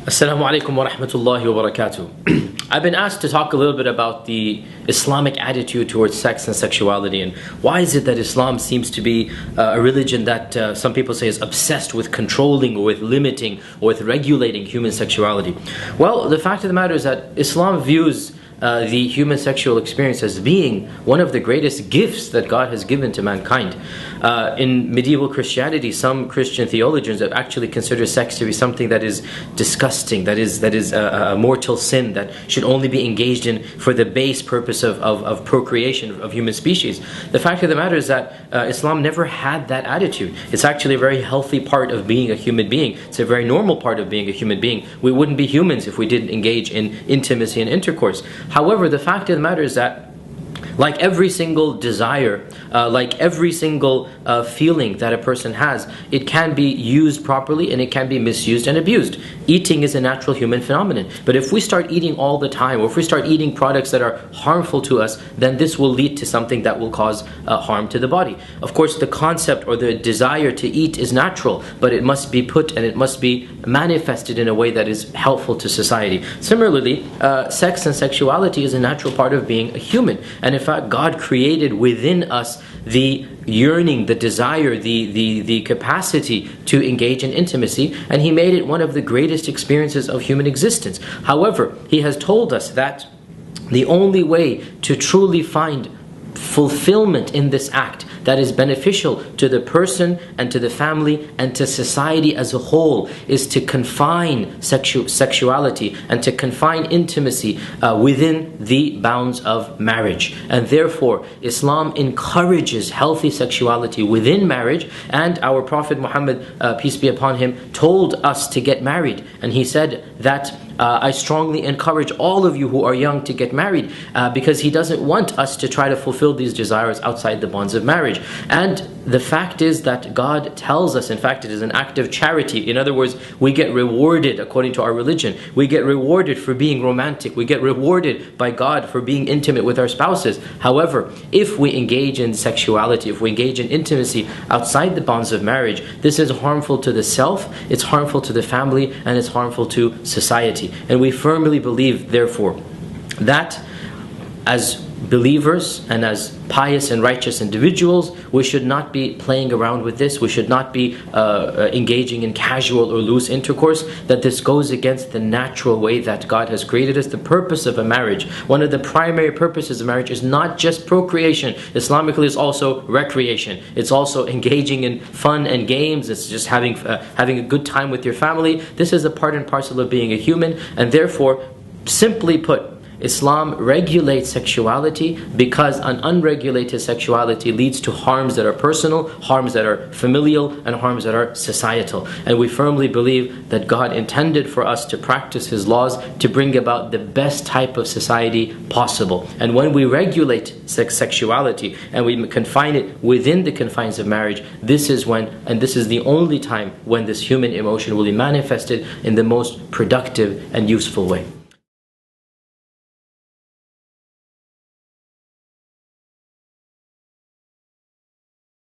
Assalamu alaikum wa rahmatullahi wa barakatuh. I've been asked to talk a little bit about the Islamic attitude towards sex and sexuality, and why is it that Islam seems to be a religion that some people say is obsessed with controlling or with limiting or with regulating human sexuality. Well, the fact of the matter is that Islam views the human sexual experience as being one of the greatest gifts that God has given to mankind. In medieval Christianity, some Christian theologians have actually considered sex to be something that is disgusting, that is a mortal sin that should only be engaged in for the base purpose of procreation of human species. The fact of the matter is that Islam never had that attitude. It's actually a very healthy part of being a human being. It's a very normal part of being a human being. We wouldn't be humans if we didn't engage in intimacy and intercourse. However, the fact of the matter is that like every single desire, like every single feeling that a person has, it can be used properly and it can be misused and abused. Eating is a natural human phenomenon. But if we start eating all the time, or if we start eating products that are harmful to us, then this will lead to something that will cause harm to the body. Of course, the concept or the desire to eat is natural, but it must be put and it must be manifested in a way that is helpful to society. Similarly, sex and sexuality is a natural part of being a human. And in fact, God created within us the yearning, the desire, the capacity to engage in intimacy, and He made it one of the greatest experiences of human existence. However, He has told us that the only way to truly find fulfillment in this act that is beneficial to the person and to the family and to society as a whole is to confine sexuality and to confine intimacy within the bounds of marriage. And therefore, Islam encourages healthy sexuality within marriage, and our Prophet Muhammad, peace be upon him, told us to get married. And he said that I strongly encourage all of you who are young to get married because He doesn't want us to try to fulfill these desires outside the bonds of marriage. And the fact is that God tells us, in fact, it is an act of charity. In other words, we get rewarded according to our religion. We get rewarded for being romantic. We get rewarded by God for being intimate with our spouses. However, if we engage in sexuality, if we engage in intimacy outside the bonds of marriage, this is harmful to the self, it's harmful to the family, and it's harmful to society. And we firmly believe, therefore, that as believers and as pious and righteous individuals, we should not be playing around with this. We should not be engaging in casual or loose intercourse, that this goes against the natural way that God has created us. The purpose of a marriage, one of the primary purposes of marriage, is not just procreation. Islamically, it's also recreation. It's also engaging in fun and games. It's just having a good time with your family. This is a part and parcel of being a human, and therefore, simply put, Islam regulates sexuality because an unregulated sexuality leads to harms that are personal, harms that are familial, and harms that are societal. And we firmly believe that God intended for us to practice His laws to bring about the best type of society possible. And when we regulate sexuality and we confine it within the confines of marriage, this is when, and this is the only time when this human emotion will be manifested in the most productive and useful way.